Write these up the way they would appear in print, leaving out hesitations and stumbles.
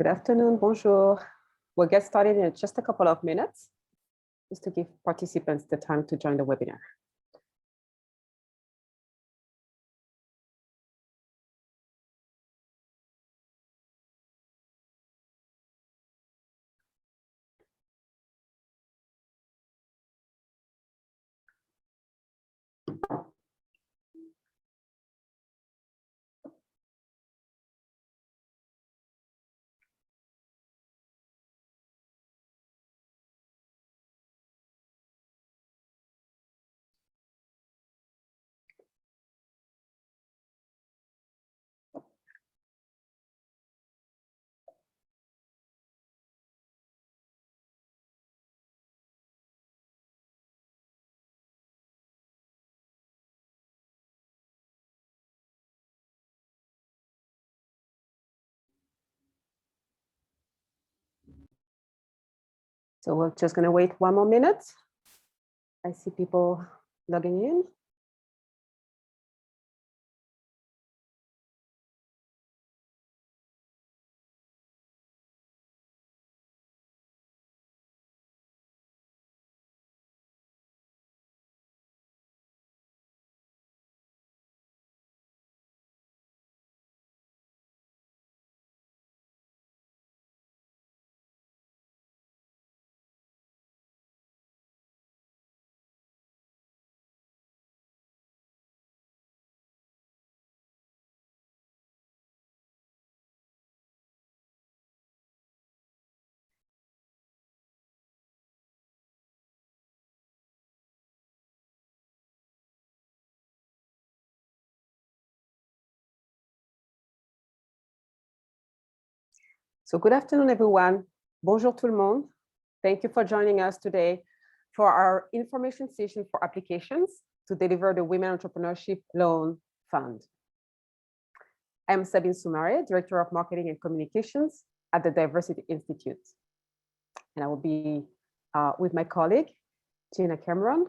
Good afternoon, bonjour. We'll get started in just a couple of minutes, just to give participants the time to join the webinar. So we're just going to wait one more minute. I see people logging in. So good afternoon, everyone. Bonjour tout le monde. Thank you for joining us today for our information session for applications to deliver the Women Entrepreneurship Loan Fund. I'm Sabine Soumare, Director of Marketing and Communications at the Diversity Institute. And I will be with my colleague, Gina Cameron.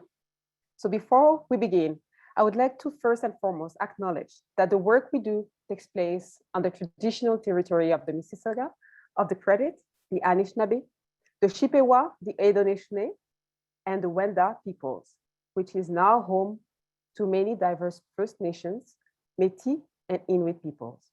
So before we begin, I would like to first and foremost acknowledge that the work we do takes place on the traditional territory of the Mississauga, of the Credit, the Anishinaabe, the Chippewa, the Haudenosaunee, and the Wendat peoples, which is now home to many diverse First Nations, Métis, and Inuit peoples.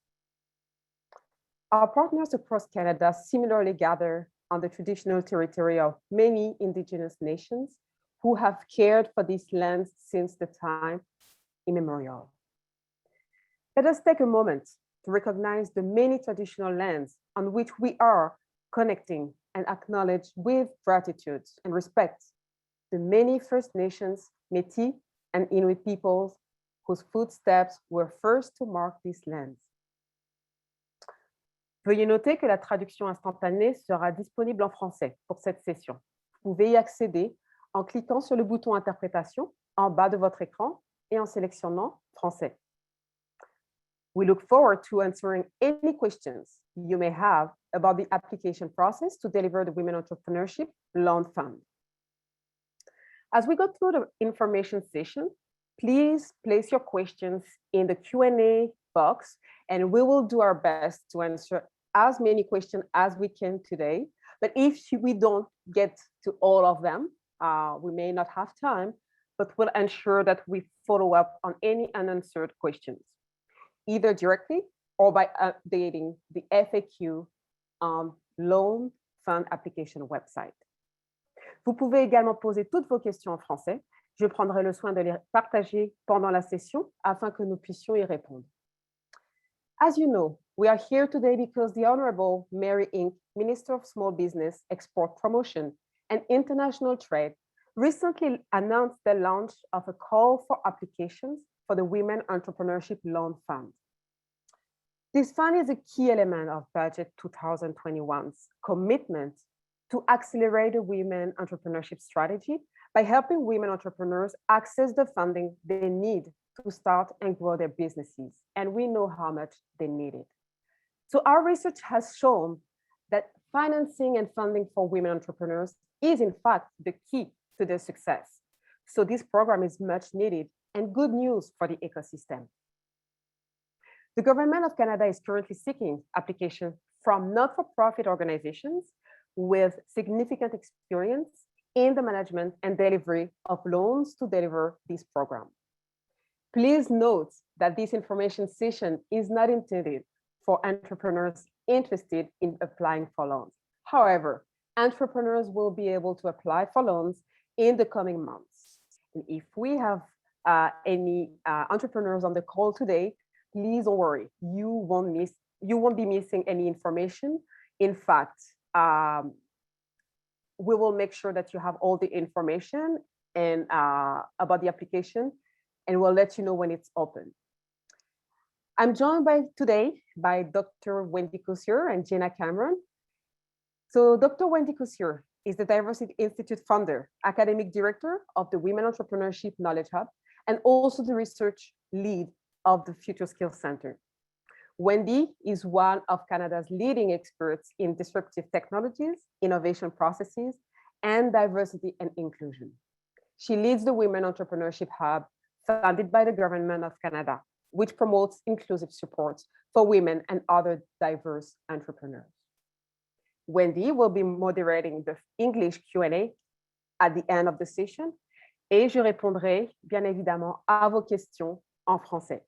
Our partners across Canada similarly gather on the traditional territory of many Indigenous nations who have cared for these lands since the time immemorial. Let us take a moment to recognize the many traditional lands on which we are connecting and acknowledge with gratitude and respect the many First Nations, Métis, and Inuit peoples whose footsteps were first to mark these lands. Veuillez noter que la traduction instantanée sera disponible en français pour cette session. Vous pouvez y accéder en cliquant sur le bouton Interprétation en bas de votre écran et en sélectionnant Français. We look forward to answering any questions you may have about the application process to deliver the Women Entrepreneurship Loan Fund. As we go through the information session, please place your questions in the Q&A box, and we will do our best to answer as many questions as we can today. But if we don't get to all of them, we may not have time, but we'll ensure that we follow up on any unanswered questions, either directly or by updating the FAQ on Loan Fund Application website. Vous pouvez également poser toutes vos questions en français. Je prendrai le soin de les partager pendant la session afin que nous puissions y répondre. As you know, we are here today because the Honourable Mary Ng, Minister of Small Business, Export Promotion and International Trade, recently announced the launch of a call for applications for the Women Entrepreneurship Loan Fund. This fund is a key element of Budget 2021's commitment to accelerate the Women Entrepreneurship Strategy by helping women entrepreneurs access the funding they need to start and grow their businesses. And we know how much they need it. So our research has shown that financing and funding for women entrepreneurs is in fact the key to their success. So this program is much needed and good news for the ecosystem. The government of Canada is currently seeking applications from not-for-profit organizations with significant experience in the management and delivery of loans to deliver this program. Please note that this information session is not intended for entrepreneurs interested in applying for loans. However, entrepreneurs will be able to apply for loans in the coming months. And if we have any entrepreneurs on the call today, please don't worry, you won't be missing any information. In fact, we will make sure that you have all the information and about the application, and we'll let you know when it's open. I'm joined today by Dr. Wendy Cousier and Jenna Cameron. So Dr. Wendy Cousier is the Diversity Institute founder, academic director of the Women Entrepreneurship Knowledge Hub, and also the research lead of the Future Skills Center. Wendy is one of Canada's leading experts in disruptive technologies, innovation processes, and diversity and inclusion. She leads the Women Entrepreneurship Hub, funded by the Government of Canada, which promotes inclusive support for women and other diverse entrepreneurs. Wendy will be moderating the English Q&A at the end of the session, et je répondrai bien évidemment à vos questions en français.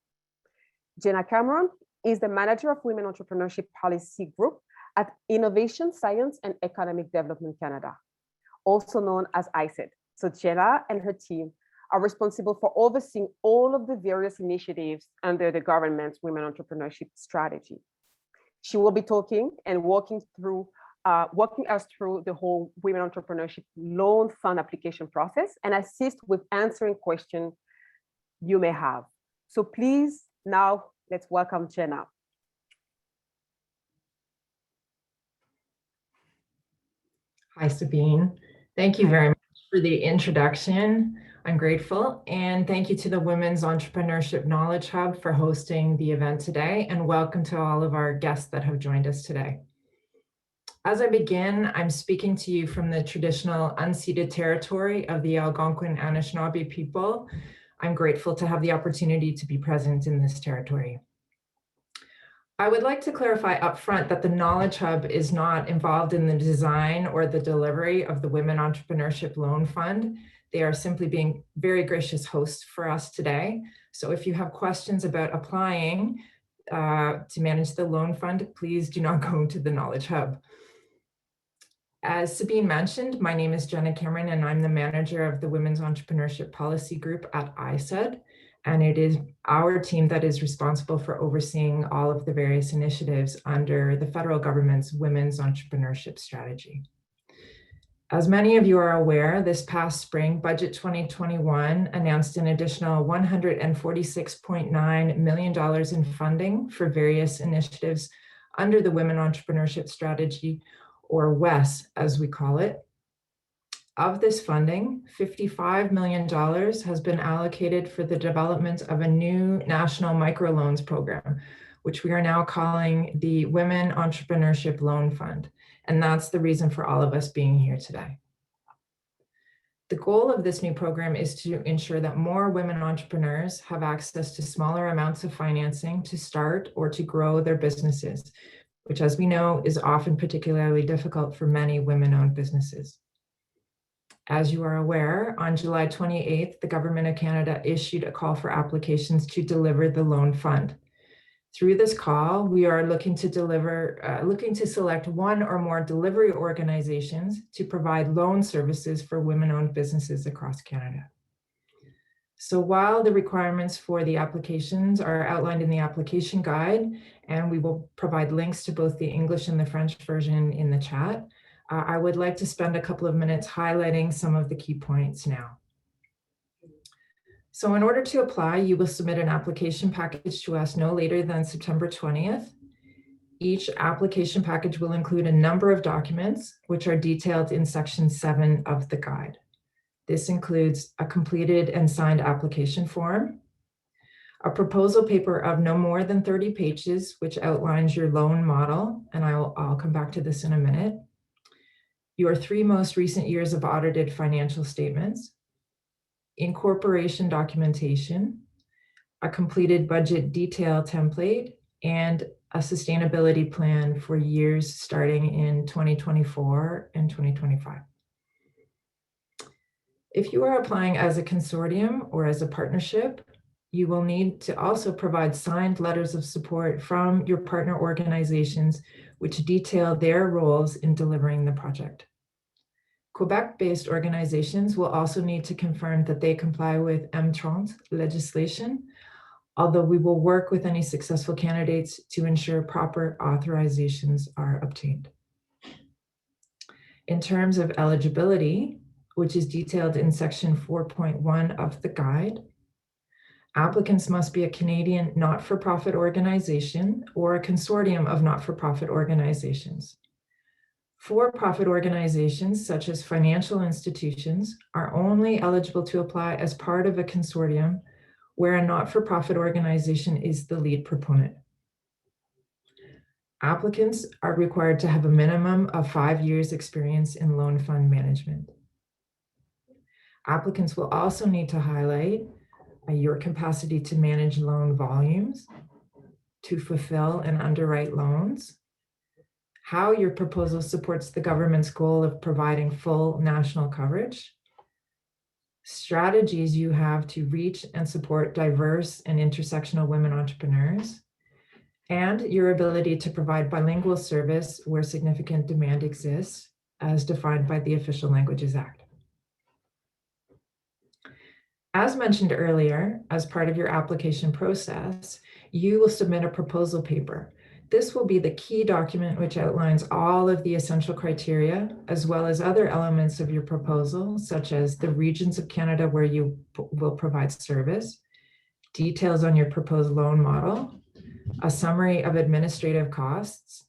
Jenna Cameron is the manager of Women Entrepreneurship Policy Group at Innovation, Science and Economic Development Canada, also known as ISED. So Jenna and her team are responsible for overseeing all of the various initiatives under the government's Women Entrepreneurship Strategy. She will be talking and walking us through the whole Women Entrepreneurship Loan Fund application process and assist with answering questions you may have. So please, now let's welcome Jenna. Hi, Sabine. Thank you very much for the introduction. I'm grateful, and thank you to the Women's Entrepreneurship Knowledge Hub for hosting the event today, and welcome to all of our guests that have joined us today. As I begin, I'm speaking to you from the traditional unceded territory of the Algonquin Anishinaabe people. I'm grateful to have the opportunity to be present in this territory. I would like to clarify upfront that the Knowledge Hub is not involved in the design or the delivery of the Women Entrepreneurship Loan Fund. They are simply being very gracious hosts for us today. So if you have questions about applying to manage the loan fund, please do not go to the Knowledge Hub. As Sabine mentioned, my name is Jenna Cameron, and I'm the manager of the Women's Entrepreneurship Policy Group at ISED. And it is our team that is responsible for overseeing all of the various initiatives under the federal government's Women's Entrepreneurship Strategy. As many of you are aware, this past spring, Budget 2021 announced an additional $146.9 million in funding for various initiatives under the Women Entrepreneurship Strategy, or WES, as we call it. Of this funding, $55 million has been allocated for the development of a new national microloans program, which we are now calling the Women Entrepreneurship Loan Fund. And that's the reason for all of us being here today. The goal of this new program is to ensure that more women entrepreneurs have access to smaller amounts of financing to start or to grow their businesses, which, as we know, is often particularly difficult for many women-owned businesses. As you are aware, on July 28th, the Government of Canada issued a call for applications to deliver the loan fund. Through this call, we are looking to select one or more delivery organizations to provide loan services for women-owned businesses across Canada. So while the requirements for the applications are outlined in the application guide, and we will provide links to both the English and the French version in the chat, I would like to spend a couple of minutes highlighting some of the key points now. So in order to apply, you will submit an application package to us no later than September 20th. Each application package will include a number of documents, which are detailed in section 7 of the guide. This includes a completed and signed application form, a proposal paper of no more than 30 pages, which outlines your loan model, and I'll come back to this in a minute, your 3 most recent years of audited financial statements, incorporation documentation, a completed budget detail template, and a sustainability plan for years starting in 2024 and 2025. If you are applying as a consortium or as a partnership, you will need to also provide signed letters of support from your partner organizations, which detail their roles in delivering the project. Quebec-based organizations will also need to confirm that they comply with M30 legislation, although we will work with any successful candidates to ensure proper authorizations are obtained. In terms of eligibility, which is detailed in section 4.1 of the guide, applicants must be a Canadian not-for-profit organization or a consortium of not-for-profit organizations. For-profit organizations, such as financial institutions, are only eligible to apply as part of a consortium where a not-for-profit organization is the lead proponent. Applicants are required to have a minimum of 5 years experience in loan fund management. Applicants will also need to highlight your capacity to manage loan volumes, to fulfill and underwrite loans, how your proposal supports the government's goal of providing full national coverage, strategies you have to reach and support diverse and intersectional women entrepreneurs, and your ability to provide bilingual service where significant demand exists, as defined by the Official Languages Act. As mentioned earlier, as part of your application process, you will submit a proposal paper. This will be the key document which outlines all of the essential criteria, as well as other elements of your proposal, such as the regions of Canada where you will provide service, details on your proposed loan model, a summary of administrative costs,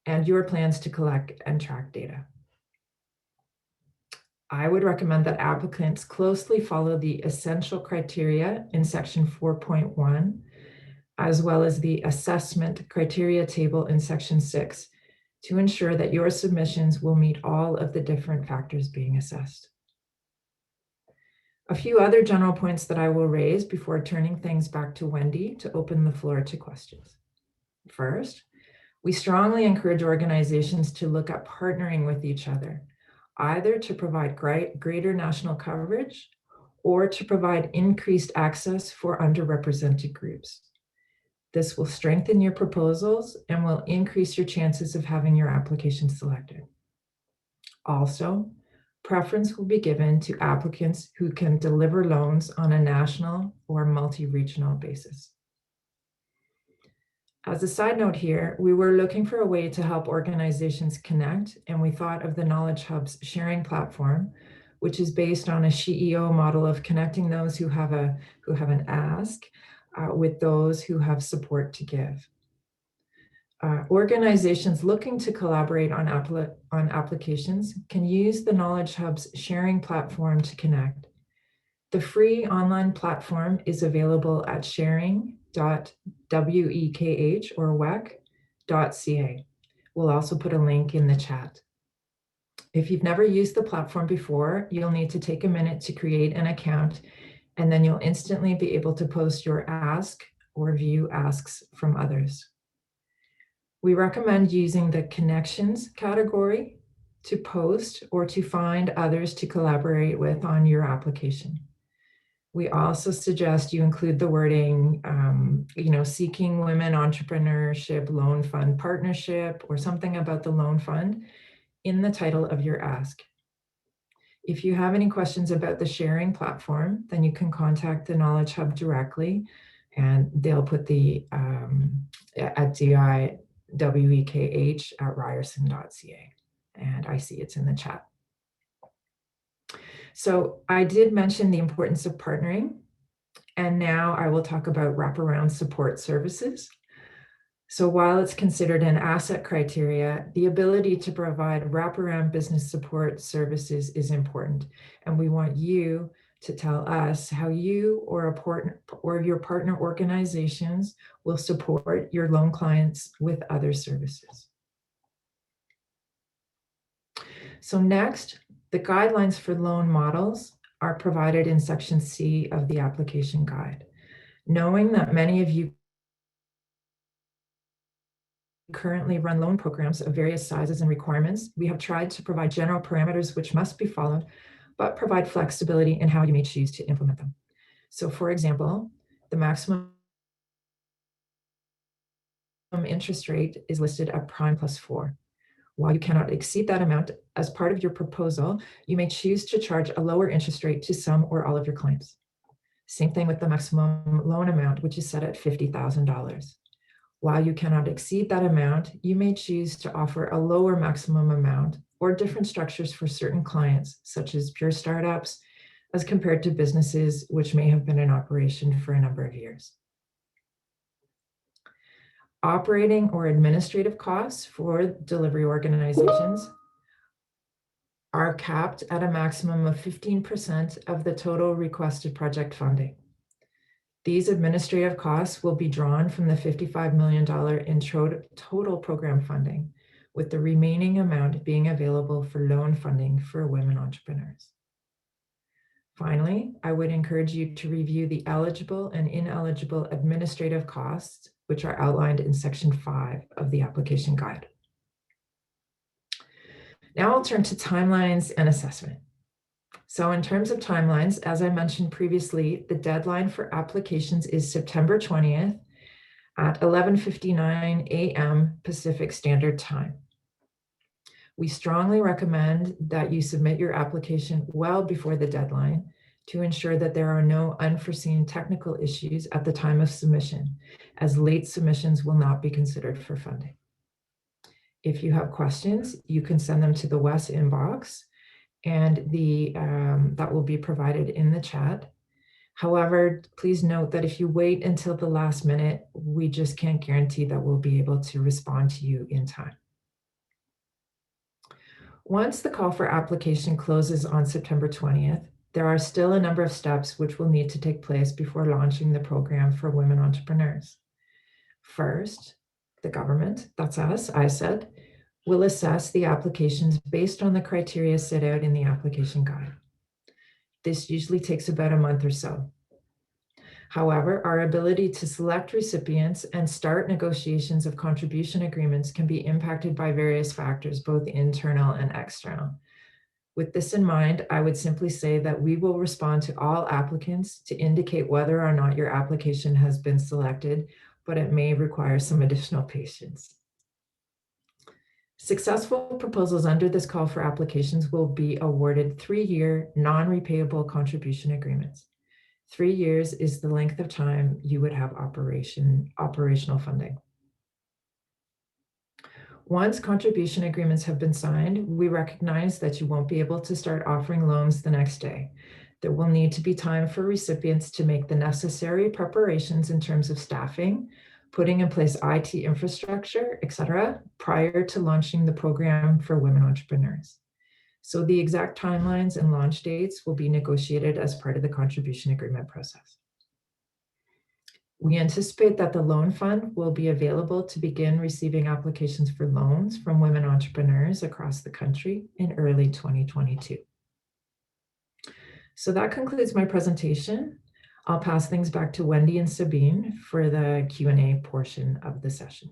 and your plans to collect and track data. I would recommend that applicants closely follow the essential criteria in section 4.1, as well as the assessment criteria table in section 6, to ensure that your submissions will meet all of the different factors being assessed. A few other general points that I will raise before turning things back to Wendy to open the floor to questions. First, we strongly encourage organizations to look at partnering with each other, either to provide greater national coverage or to provide increased access for underrepresented groups. This will strengthen your proposals and will increase your chances of having your application selected. Also, preference will be given to applicants who can deliver loans on a national or multi-regional basis. As a side note here, we were looking for a way to help organizations connect, and we thought of the Knowledge Hub's sharing platform, which is based on a SheEO model of connecting those who have an ask with those who have support to give. Organizations looking to collaborate on applications can use the Knowledge Hub's sharing platform to connect. The free online platform is available at sharing.wekh or WEKH.ca. We'll also put a link in the chat. If you've never used the platform before, you'll need to take a minute to create an account, and then you'll instantly be able to post your ask or view asks from others. We recommend using the connections category to post or to find others to collaborate with on your application. We also suggest you include the wording, seeking Women Entrepreneurship Loan Fund partnership or something about the loan fund in the title of your ask. If you have any questions about the sharing platform, then you can contact the Knowledge Hub directly, and they'll put the at diwekh@ryerson.ca, and I see it's in the chat. So I did mention the importance of partnering, and now I will talk about wraparound support services. So while it's considered an asset criteria, the ability to provide wraparound business support services is important. And we want you to tell us how you or your partner organizations will support your loan clients with other services. So next, the guidelines for loan models are provided in section C of the application guide. Knowing that many of you currently run loan programs of various sizes and requirements, we have tried to provide general parameters which must be followed, but provide flexibility in how you may choose to implement them. So for example, the maximum interest rate is listed at prime plus 4. While you cannot exceed that amount, as part of your proposal, you may choose to charge a lower interest rate to some or all of your claims. Same thing with the maximum loan amount, which is set at $50,000. While you cannot exceed that amount, you may choose to offer a lower maximum amount or different structures for certain clients, such as pure startups, as compared to businesses which may have been in operation for a number of years. Operating or administrative costs for delivery organizations are capped at a maximum of 15% of the total requested project funding. These administrative costs will be drawn from the $55 million in total program funding, with the remaining amount being available for loan funding for women entrepreneurs. Finally, I would encourage you to review the eligible and ineligible administrative costs, which are outlined in section 5 of the application guide. Now I'll turn to timelines and assessment. So in terms of timelines, as I mentioned previously, the deadline for applications is September 20th at 11:59 a.m. Pacific Standard Time. We strongly recommend that you submit your application well before the deadline to ensure that there are no unforeseen technical issues at the time of submission, as late submissions will not be considered for funding. If you have questions, you can send them to the WES inbox, and that will be provided in the chat. However, please note that if you wait until the last minute, we just can't guarantee that we'll be able to respond to you in time. Once the call for application closes on September 20th, there are still a number of steps which will need to take place before launching the program for women entrepreneurs. First, the government, that's us, ISED, will assess the applications based on the criteria set out in the application guide. This usually takes about a month or so. However, our ability to select recipients and start negotiations of contribution agreements can be impacted by various factors, both internal and external. With this in mind, I would simply say that we will respond to all applicants to indicate whether or not your application has been selected, but it may require some additional patience. Successful proposals under this call for applications will be awarded 3-year non-repayable contribution agreements. 3 years is the length of time you would have operational funding. Once contribution agreements have been signed, we recognize that you won't be able to start offering loans the next day. There will need to be time for recipients to make the necessary preparations in terms of staffing, putting in place IT infrastructure, etc., prior to launching the program for women entrepreneurs. So the exact timelines and launch dates will be negotiated as part of the contribution agreement process. We anticipate that the loan fund will be available to begin receiving applications for loans from women entrepreneurs across the country in early 2022. So that concludes my presentation. I'll pass things back to Wendy and Sabine for the Q&A portion of the session.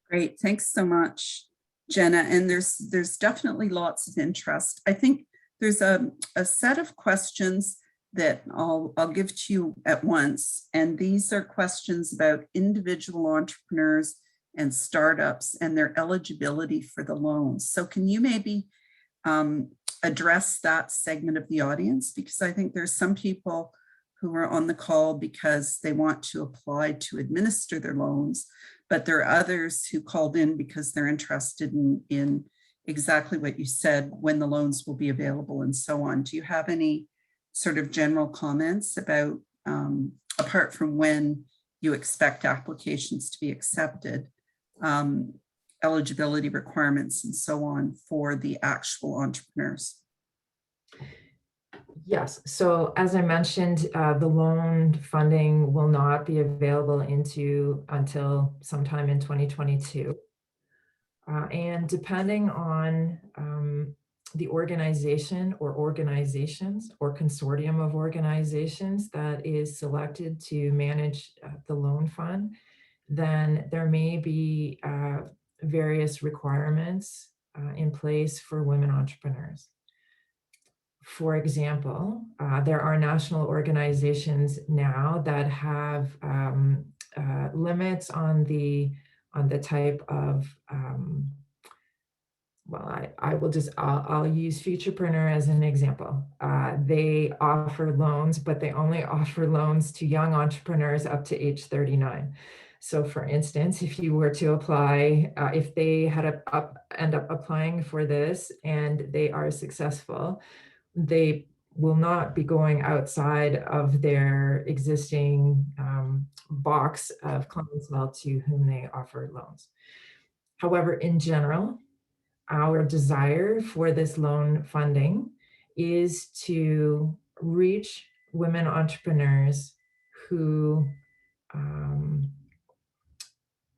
Great, thanks so much, Jenna. And there's definitely lots of interest. I think there's a set of questions that I'll give to you at once. And these are questions about individual entrepreneurs and startups and their eligibility for the loans. So can you maybe address that segment of the audience? Because I think there's some people who are on the call because they want to apply to administer their loans, but there are others who called in because they're interested in exactly what you said, when the loans will be available and so on. Do you have any sort of general comments about, apart from when you expect applications to be accepted, eligibility requirements and so on for the actual entrepreneurs? Yes, so as I mentioned, the loan funding will not be available until sometime in 2022. And depending on the organization or organizations or consortium of organizations that is selected to manage the loan fund, then there may be various requirements in place for women entrepreneurs. For example, there are national organizations now that have limits on the type of well, I'll use Futurepreneur as an example. They offer loans, but they only offer loans to young entrepreneurs up to age 39. So for instance, if you were to apply, if they had end up applying for this and they are successful, they will not be going outside of their existing box of clientele to whom they offer loans. However, in general, our desire for this loan funding is to reach women entrepreneurs who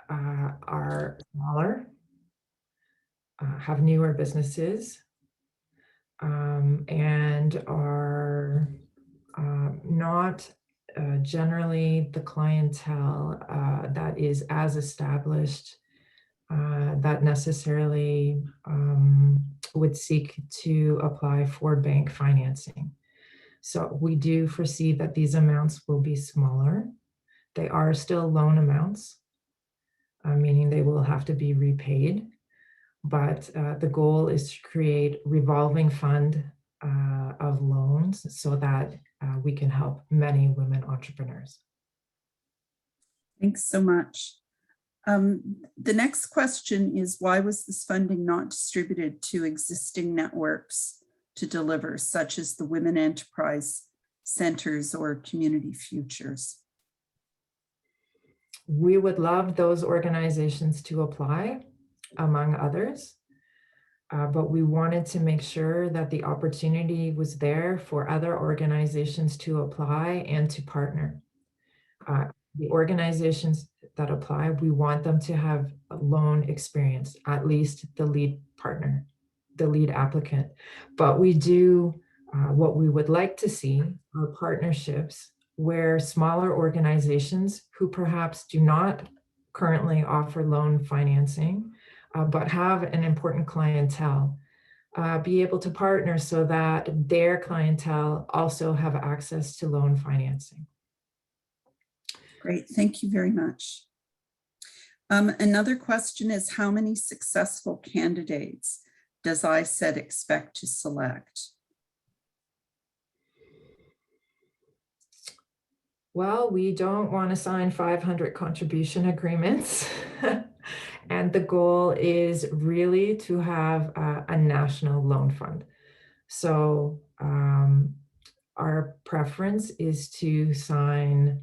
are smaller, have newer businesses, and are not generally the clientele that is as established that necessarily would seek to apply for bank financing. So we do foresee that these amounts will be smaller. They are still loan amounts, meaning they will have to be repaid. But the goal is to create revolving fund of loans so that we can help many women entrepreneurs. Thanks so much. The next question is, why was this funding not distributed to existing networks to deliver, such as the Women Enterprise Centers or Community Futures? We would love those organizations to apply, among others, but we wanted to make sure that the opportunity was there for other organizations to apply and to partner. The organizations that apply, we want them to have a loan experience, at least the lead partner, the lead applicant. But we do, what we would like to see are partnerships where smaller organizations who perhaps do not currently offer loan financing, but have an important clientele, be able to partner so that their clientele also have access to loan financing. Great, thank you very much. Another question is, how many successful candidates does ISED expect to select? Well, we don't want to sign 500 contribution agreements. And the goal is really to have a national loan fund. So our preference is to sign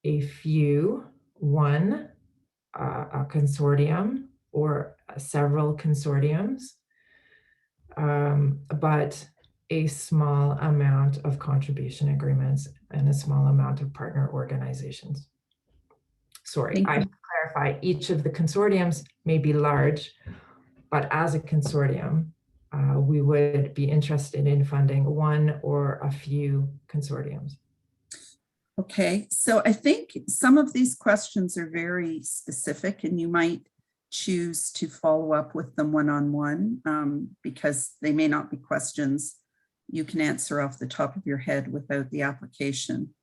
a few, a consortium or several consortiums, but a small amount of contribution agreements and a small amount of partner organizations. Sorry, I should clarify, each of the consortiums may be large, but as a consortium, we would be interested in funding one or a few consortiums. Okay, so I think some of these questions are very specific and you might choose to follow up with them one-on-one because they may not be questions you can answer off the top of your head without the application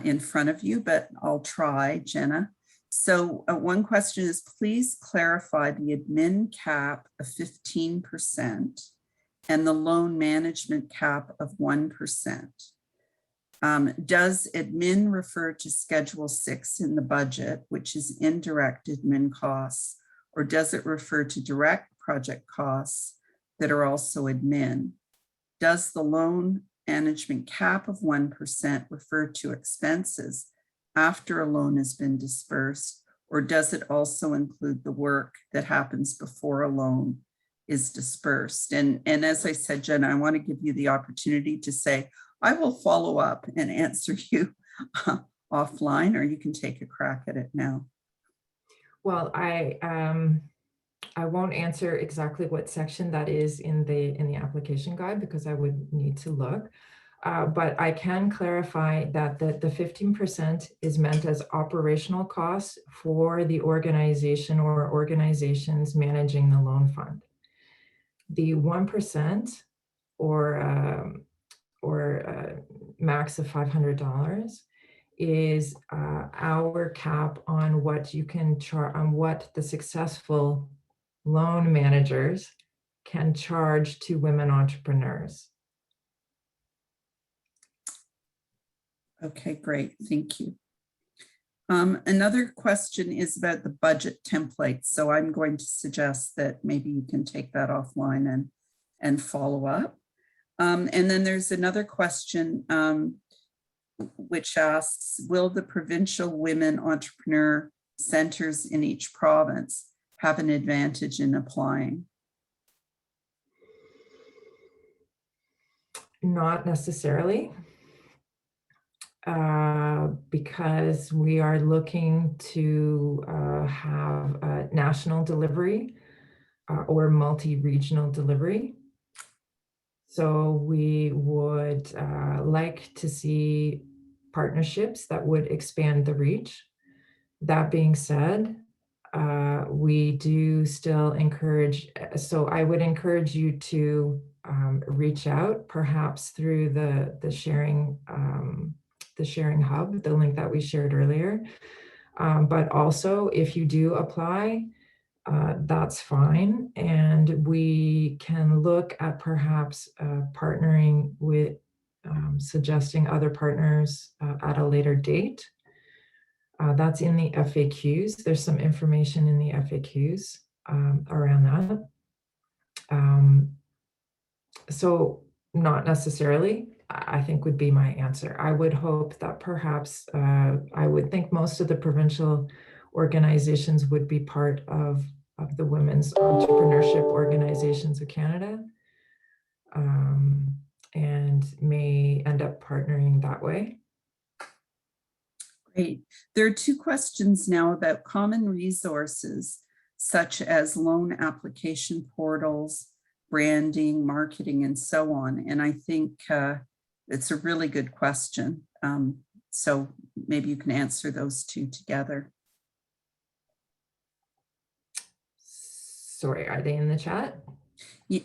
in front of you, but I'll try, Jenna. So one question is, please clarify the admin cap of 15% and the loan management cap of 1%. Does admin refer to Schedule 6 in the budget, which is indirect admin costs, or does it refer to direct project costs that are also admin? Does the loan management cap of 1% refer to expenses after a loan has been dispersed, or does it also include the work that happens before a loan is dispersed? And as I said, Jenna, I want to give you the opportunity to say, I will follow up and answer you offline, or you can take a crack at it now. Well, I won't answer exactly what section that is in the application guide because I would need to look. But I can clarify that the 15% is meant as operational costs for the organization or organizations managing the loan fund. The 1% or max of $500 is our cap on what you can charge, on what the successful loan managers can charge to women entrepreneurs. Okay, great. Thank you. Another question is about the budget template. So I'm going to suggest that maybe you can take that offline and follow up. And then there's another question which asks, will the provincial women entrepreneur centers in each province have an advantage in applying? Not necessarily. Because we are looking to have a national delivery or multi-regional delivery. So we would like to see partnerships that would expand the reach. That being said, we do still encourage, so I would encourage you to reach out perhaps through the sharing hub, the link that we shared earlier. But also if you do apply, that's fine. And we can look at perhaps partnering with, suggesting other partners at a later date. That's in the FAQs. There's some information in the FAQs around that. So not necessarily, I think would be my answer. I would hope that perhaps, I would think most of the provincial organizations would be part of the Women's Entrepreneurship Organizations of Canada, and may end up partnering that way. Great. There are two questions now about common resources, such as loan application portals, branding, marketing, and so on. And I think it's a really good question. So maybe you can answer those two together. Sorry, are they in the chat?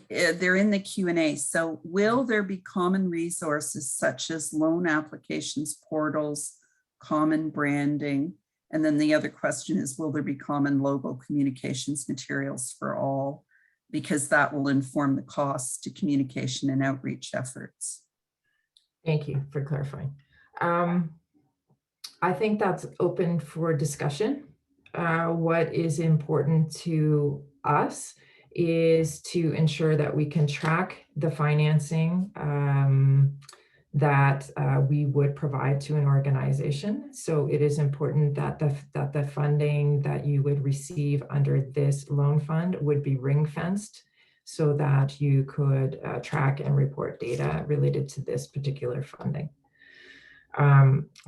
They're in the Q&A. So will there be common resources such as loan applications portals, common branding? And then the other question is, will there be common logo communications materials for all? Because that will inform the costs to communication and outreach efforts. Thank you for clarifying. I think that's open for discussion. What is important to us is to ensure that we can track the financing that we would provide to an organization. So it is important that the funding that you would receive under this loan fund would be ring-fenced so that you could track and report data related to this particular funding.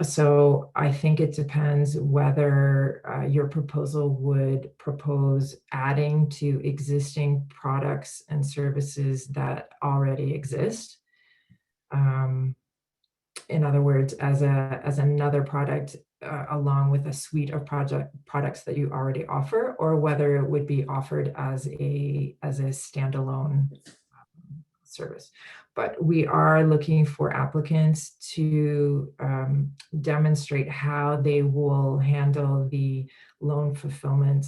So I think it depends whether your proposal would propose adding to existing products and services that already exist. In other words, as another product along with a suite of products that you already offer, or whether it would be offered as a standalone service. But we are looking for applicants to demonstrate how they will handle the loan fulfillment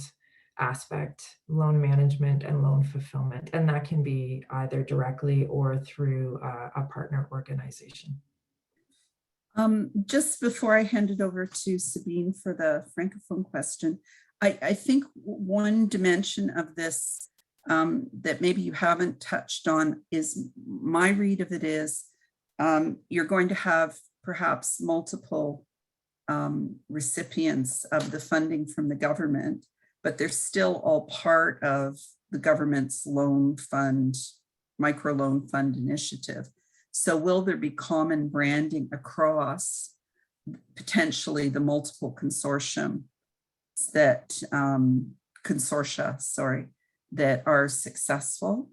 aspect, loan management and loan fulfillment. And that can be either directly or through a partner organization. Just before I hand it over to Sabine for the Francophone question, I think one dimension of this that maybe you haven't touched on is, my read of it is, you're going to have perhaps multiple recipients of the funding from the government, but they're still all part of the government's loan fund, microloan fund initiative. So will there be common branding across potentially the multiple consortia that are successful?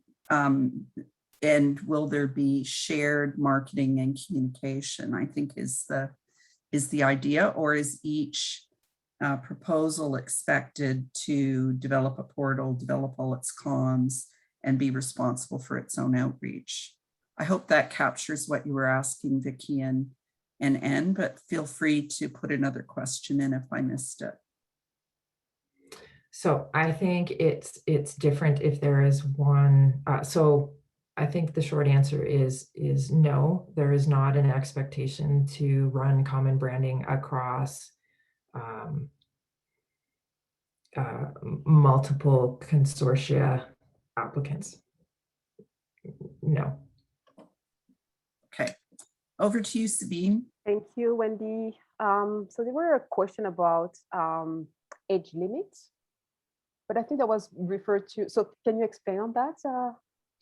and will there be shared marketing and communication, I think is the idea, or is each proposal expected to develop a portal, develop all its comms, and be responsible for its own outreach? I hope that captures what you were asking, Vicki and Anne, but feel free to put another question in if I missed it. So I think it's different if there is one. So I think the short answer is no, there is not an expectation to run common branding across multiple consortia applicants. No. Okay, over to you, Sabine. Thank you, Wendy. So there were a question about age limits, but I think that was referred to. So can you explain on that,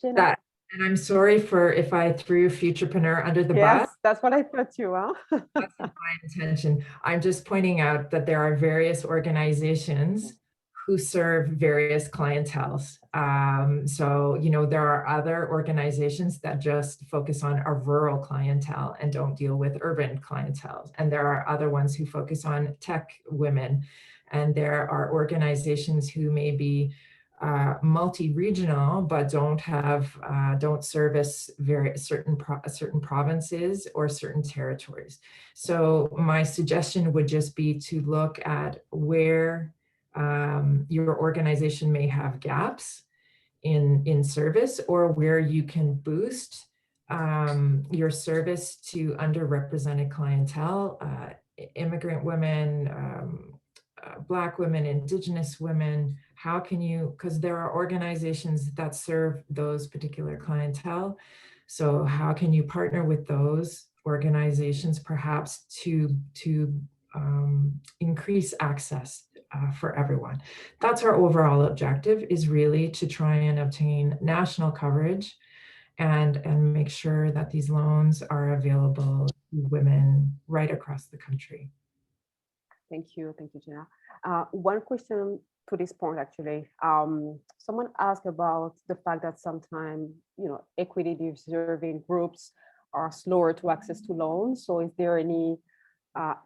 Jenna? And I'm sorry for if I threw Futurepreneur under the Yes, bus. that's what I thought too, huh? That's not my intention. I'm just pointing out that there are various organizations who serve various clienteles. So, you know, there are other organizations that just focus on a rural clientele and don't deal with urban clientele. And there are other ones who focus on tech women. And there are organizations who may be multi-regional, but don't service certain provinces or certain territories. So my suggestion would just be to look at where your organization may have gaps in service, or where you can boost your service to underrepresented clientele, immigrant women, Black women, Indigenous women. How can you, because there are organizations that serve those particular clientele. So how can you partner with those organizations perhaps to increase access for everyone? That's our overall objective, is really to try and obtain national coverage and make sure that these loans are available to women right across the country. Thank you, Jenna. One question to this point, actually. Someone asked about the fact that sometimes, you know, equity deserving groups are slower to access to loans. So is there any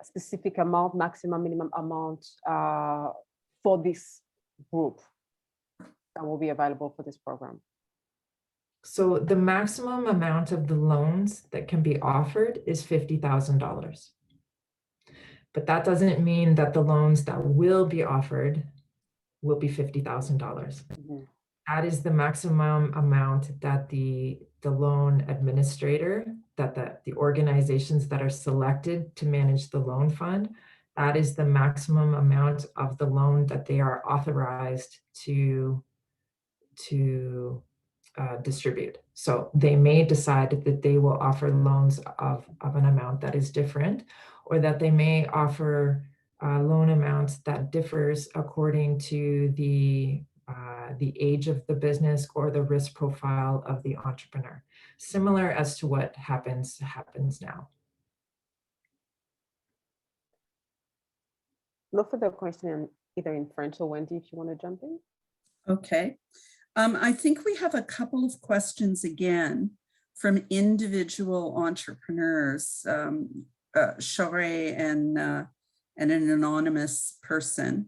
specific amount, maximum, minimum amount for this group that will be available for this program? So the maximum amount of the loans that can be offered is $50,000. But that doesn't mean that the loans that will be offered will be $50,000. Mm-hmm. That is the maximum amount that the loan administrator, that the organizations that are selected to manage the loan fund, that is the maximum amount of the loan that they are authorized to distribute. So they may decide that they will offer loans of an amount that is different, or that they may offer loan amounts that differs according to the age of the business or the risk profile of the entrepreneur, similar as to what happens now. No further question, either in French or Wendy, if you want to jump in. Okay. I think we have a couple of questions again from individual entrepreneurs, Shorey and an anonymous person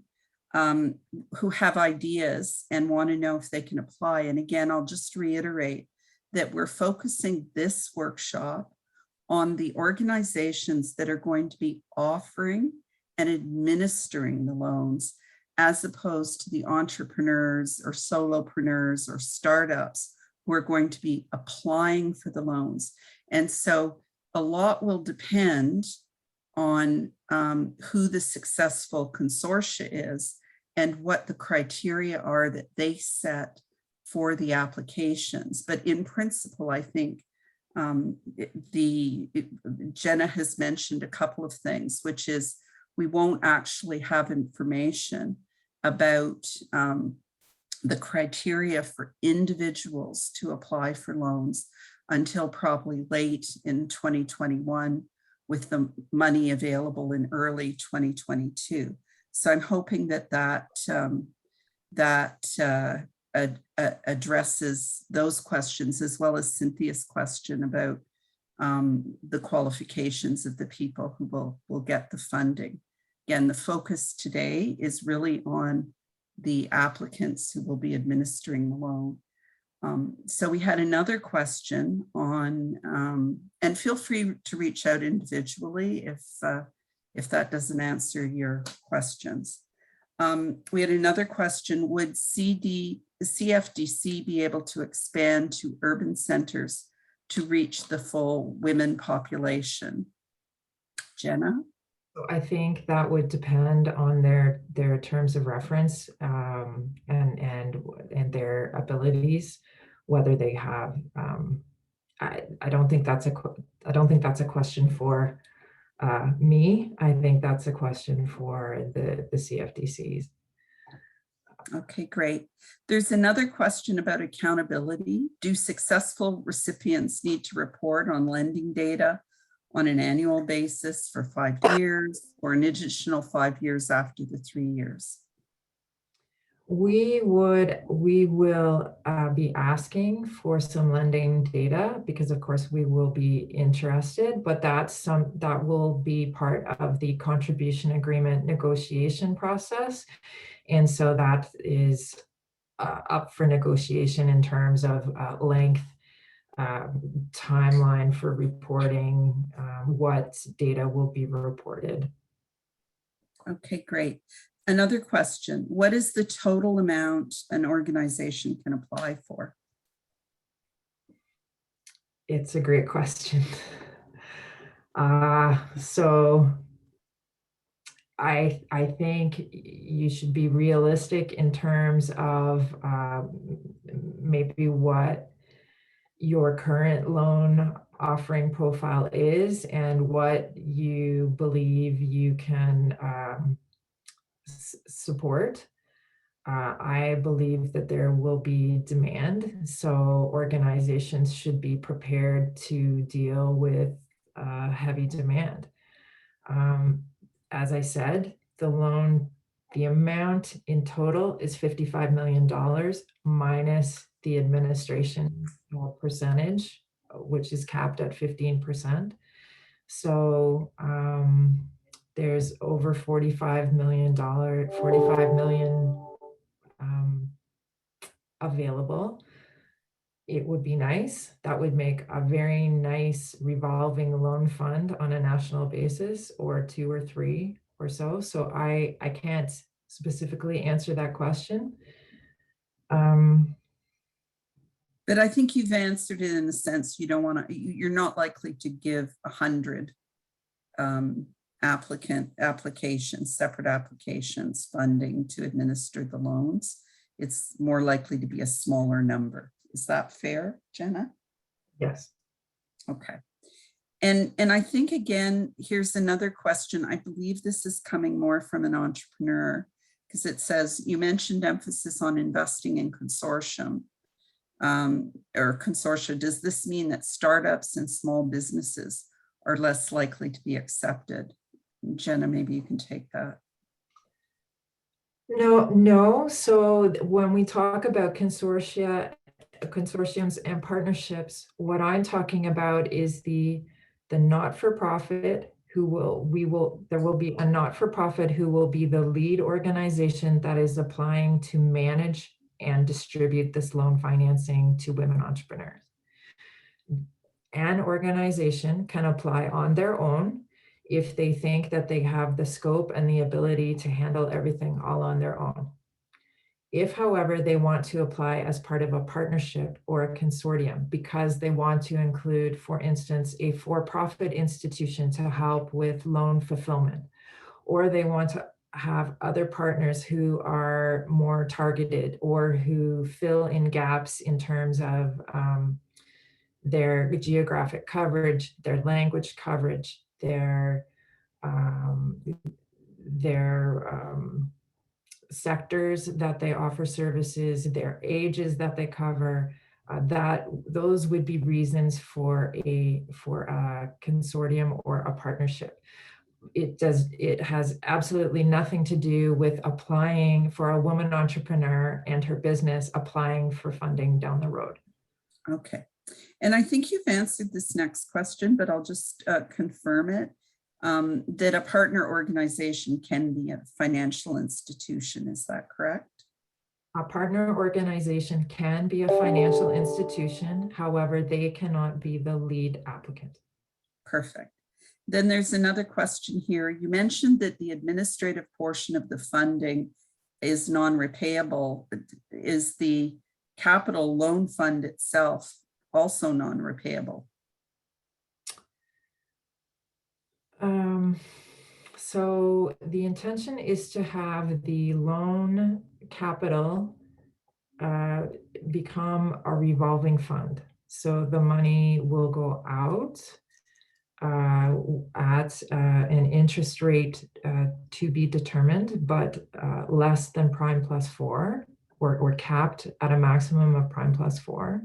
who have ideas and want to know if they can apply. And again, I'll just reiterate that we're focusing this workshop on the organizations that are going to be offering and administering the loans, as opposed to the entrepreneurs or solopreneurs or startups who are going to be applying for the loans. And so a lot will depend on who the successful consortia is and what the criteria are that they set for the applications. But in principle, I think Jenna has mentioned a couple of things, which is we won't actually have information about the criteria for individuals to apply for loans until probably late in 2021, with the money available in early 2022. So I'm hoping that addresses those questions, as well as Cynthia's question about the qualifications of the people who will get the funding. Again, the focus today is really on the applicants who will be administering the loan. So we had another question on, and feel free to reach out individually if that doesn't answer your questions. We had another question: would CFDC be able to expand to urban centers to reach the full women population? Jenna? I think that would depend on their terms of reference and their abilities, whether they have. I don't think that's a question for me. I think that's a question for the CFDCs. Okay, great. There's another question about accountability. Do successful recipients need to report on lending data on an annual basis for 5 years or an additional 5 years after the 3 years? We will be asking for some lending data because of course we will be interested, but that will be part of the contribution agreement negotiation process. And so that is up for negotiation in terms of length, timeline for reporting, what data will be reported. Okay, great. Another question: what is the total amount an organization can apply for? It's a great question. So I think you should be realistic in terms of maybe what your current loan offering profile is and what you believe you can support. I believe that there will be demand, so organizations should be prepared to deal with heavy demand. As I said, the amount in total is $55 million minus the administration percentage, which is capped at 15%. So there's over $45 million available. It would be nice. That would make a very nice revolving loan fund on a national basis, or 2 or 3 or so. So I can't specifically answer that question. But I think you've answered it in the sense you don't want to, you're not likely to give 100 separate applications funding to administer the loans. It's more likely to be a smaller number. Is that fair, Jenna? Yes. Okay. And I think, again, here's another question. I believe this is coming more from an entrepreneur, because it says, you mentioned emphasis on investing in consortium or consortia. Does this mean that startups and small businesses are less likely to be accepted? Jenna, maybe you can take that. No. So when we talk about consortiums and partnerships, what I'm talking about is the not-for-profit there will be a not-for-profit who will be the lead organization that is applying to manage and distribute this loan financing to women entrepreneurs. An organization can apply on their own if they think that they have the scope and the ability to handle everything all on their own. If, however, they want to apply as part of a partnership or a consortium because they want to include, for instance, a for-profit institution to help with loan fulfillment, or they want to have other partners who are more targeted or who fill in gaps in terms of their geographic coverage, their language coverage, their sectors that they offer services, their ages that they cover, those would be reasons for a consortium or a partnership. it has absolutely nothing to do with applying for a woman entrepreneur and her business applying for funding down the road. Okay. And I think you've answered this next question, but I'll just confirm it, that a partner organization can be a financial institution. Is that correct? A partner organization can be a financial institution. However, they cannot be the lead applicant. Perfect. Then there's another question here. You mentioned that the administrative portion of the funding is non-repayable. Is the capital loan fund itself also non-repayable? So the intention is to have the loan capital become a revolving fund. So the money will go out at an interest rate to be determined, but less than prime plus 4, or capped at a maximum of prime plus 4.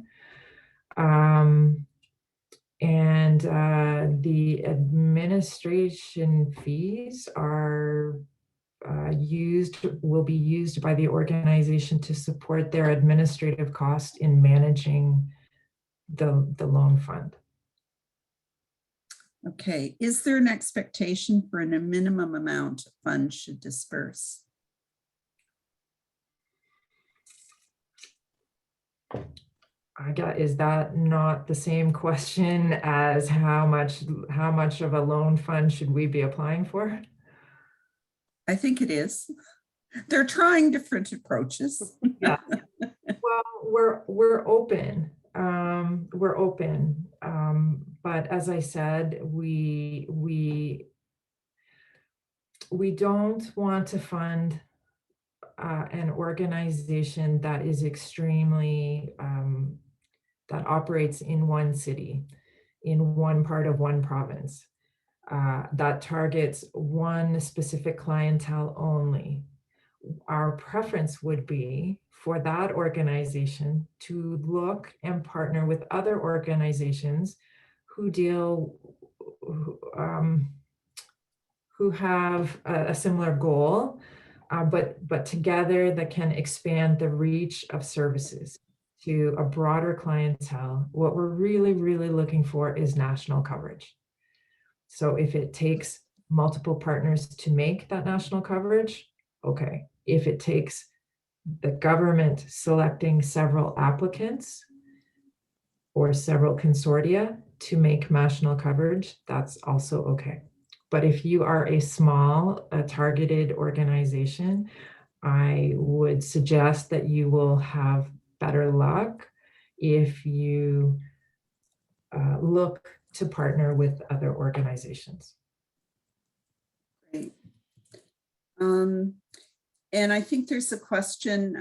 And the administration fees are will be used by the organization to support their administrative cost in managing the loan fund. Okay. Is there an expectation for a minimum amount of funds should disperse? Is that not the same question as how much of a loan fund should we be applying for? I think it is. They're trying different approaches. Yeah. Well, we're open. We're open. But as I said, we don't want to fund an organization that is extremely that operates in one city, in one part of one province, that targets one specific clientele only. Our preference would be for that organization to look and partner with other organizations who who have a similar goal, but together that can expand the reach of services to a broader clientele. What we're really, really looking for is national coverage. So if it takes multiple partners to make that national coverage, okay. If it takes the government selecting several applicants or several consortia to make national coverage, that's also okay. But if you are a small, targeted organization, I would suggest that you will have better luck if you look to partner with other organizations. Great. And I think there's a question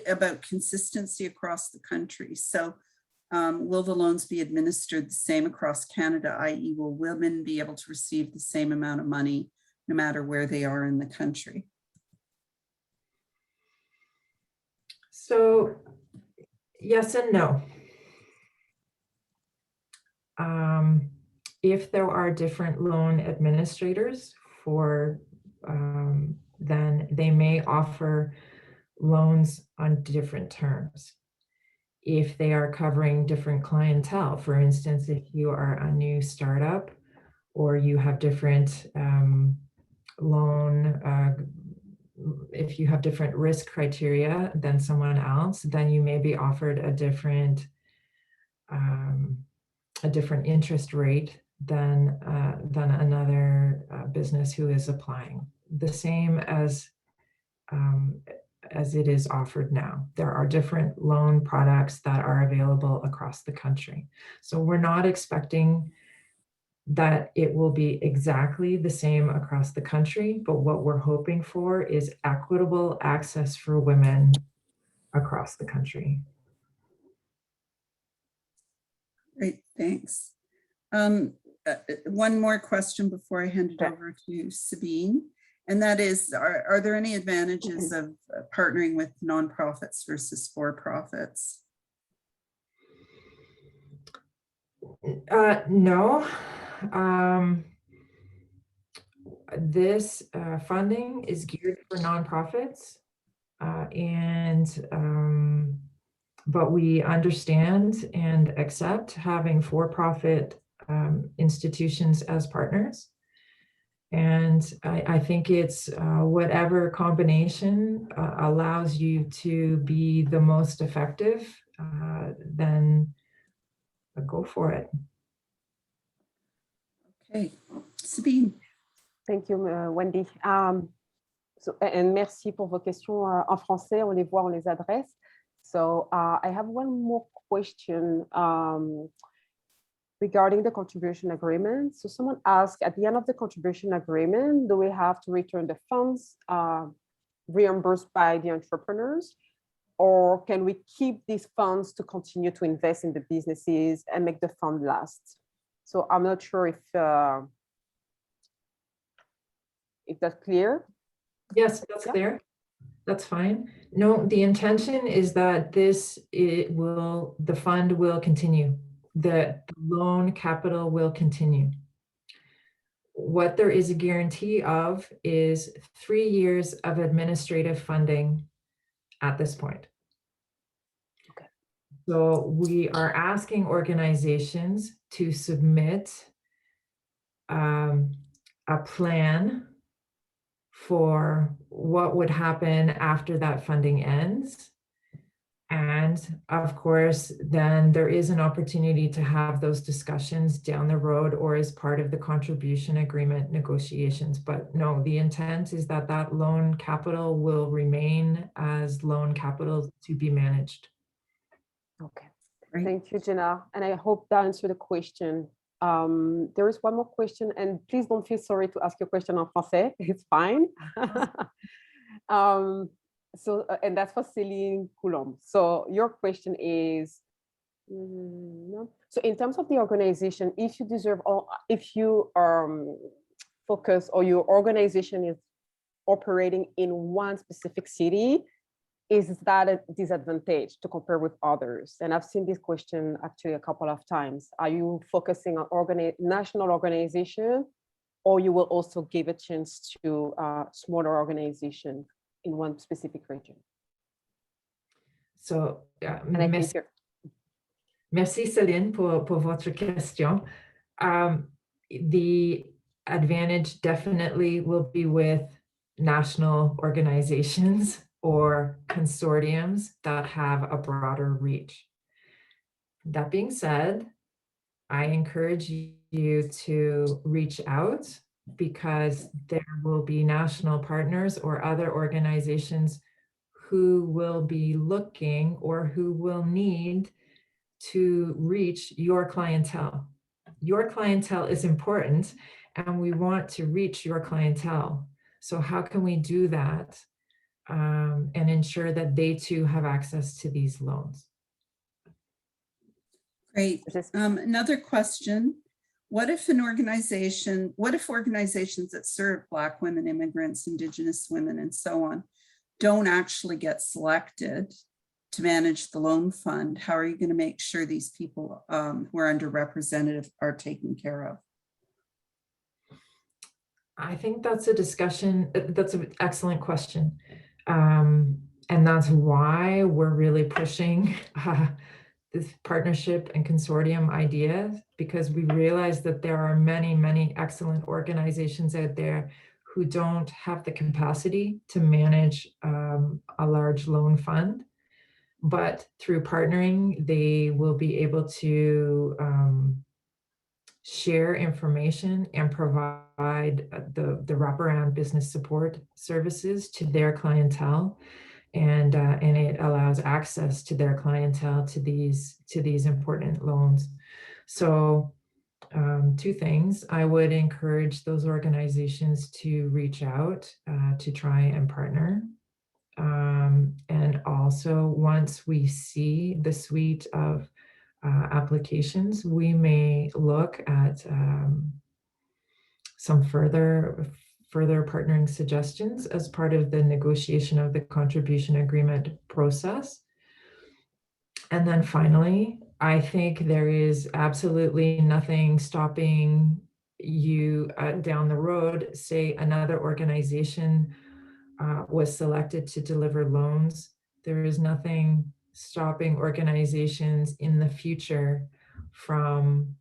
about consistency across the country. So will the loans be administered the same across Canada, i.e. will women be able to receive the same amount of money no matter where they are in the country? So yes and no. If there are different loan administrators then they may offer loans on different terms. If they are covering different clientele, for instance, if you are a new startup or you have different if you have different risk criteria than someone else, then you may be offered a different interest rate than another business who is applying. The same as it is offered now. There are different loan products that are available across the country. So we're not expecting that it will be exactly the same across the country, but what we're hoping for is equitable access for women across the country. Great, thanks. One more question before I hand it over to Sabine. And that is, are there any advantages of partnering with nonprofits versus for-profits? No. This funding is geared for nonprofits, but we understand and accept having for-profit institutions as partners. And I think it's whatever combination allows you to be the most effective, then go for it. Okay, Sabine. Thank you, Wendy. And merci pour vos questions en français. On les voit, on les adresse. So I have one more question regarding the contribution agreement. So someone asked, at the end of the contribution agreement, do we have to return the funds reimbursed by the entrepreneurs? Or can we keep these funds to continue to invest in the businesses and make the fund last? So I'm not sure if that's clear. Yes, that's clear. That's fine. No, the intention is that the fund will continue. The loan capital will continue. What there is a guarantee of is 3 years of administrative funding at this point. Okay. So we are asking organizations to submit a plan for what would happen after that funding ends. And of course, then there is an opportunity to have those discussions down the road or as part of the contribution agreement negotiations. But no, the intent is that that loan capital will remain as loan capital to be managed. Okay, Great. thank you, Jenna. And I hope that answered the question. There is one more question, and please don't feel sorry to ask your question en français. It's fine. And that's for Céline Coulomb. So your question is, so in terms of the organization, if you focus or your organization is operating in one specific city, is that a disadvantage to compare with others? And I've seen this question actually a couple of times. Are you focusing on national organization, or you will also give a chance to smaller organizations in one specific region? So, merci Céline pour votre question. The advantage definitely will be with national organizations or consortiums that have a broader reach. That being said, I encourage you to reach out, because there will be national partners or other organizations who will be looking or who will need to reach your clientele. Your clientele is important, and we want to reach your clientele. So how can we do that and ensure that they too have access to these loans? Great. Another question. What if organizations that serve Black women, immigrants, Indigenous women, and so on, don't actually get selected to manage the loan fund? How are you going to make sure these people who are underrepresented are taken care of? I think that's a discussion, that's an excellent question. And that's why we're really pushing this partnership and consortium idea, because we realize that there are many, many excellent organizations out there who don't have the capacity to manage a large loan fund. But through partnering, they will be able to share information and provide the wraparound business support services to their clientele. And it allows access to their clientele to these important loans. So two things: I would encourage those organizations to reach out to try and partner. And also, once we see the suite of applications, we may look at some further partnering suggestions as part of the negotiation of the contribution agreement process. And then finally, I think there is absolutely nothing stopping you down the road, say another organization was selected to deliver loans, there is nothing stopping organizations in the future from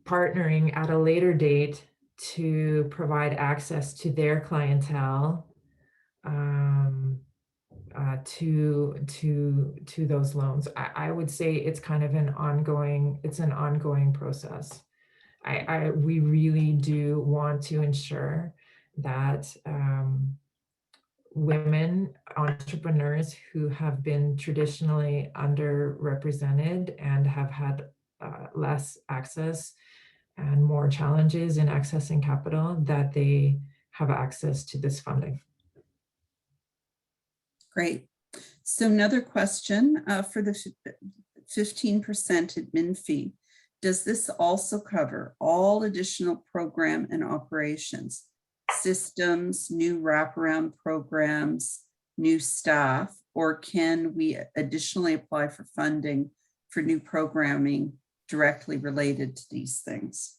partnering at a later date to provide access to their clientele to those loans. I would say it's kind of an ongoing process. We really do want to ensure that women entrepreneurs who have been traditionally underrepresented and have had less access and more challenges in accessing capital, that they have access to this funding. Great. So another question for the 15% admin fee. Does this also cover all additional program and operations, systems, new wraparound programs, new staff, or can we additionally apply for funding for new programming directly related to these things?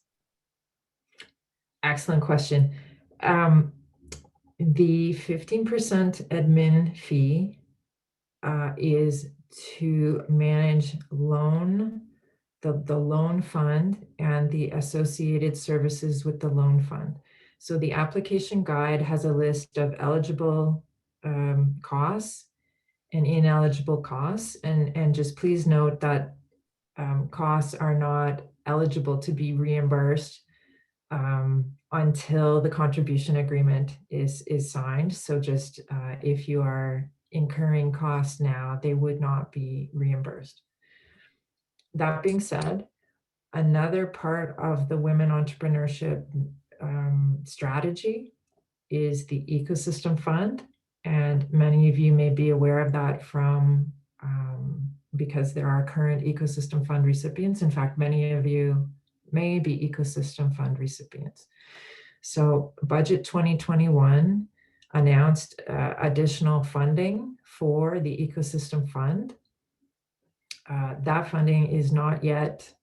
Excellent question. The 15% admin fee is to manage the loan fund and the associated services with the loan fund. So the application guide has a list of eligible costs and ineligible costs. And just please note that costs are not eligible to be reimbursed until the contribution agreement is signed. So just if you are incurring costs now, they would not be reimbursed. That being said, another part of the Women Entrepreneurship Strategy is the Ecosystem Fund. And many of you may be aware of that from because there are current Ecosystem Fund recipients. In fact, many of you may be Ecosystem Fund recipients. So Budget 2021 announced additional funding for the Ecosystem Fund. That funding is not yet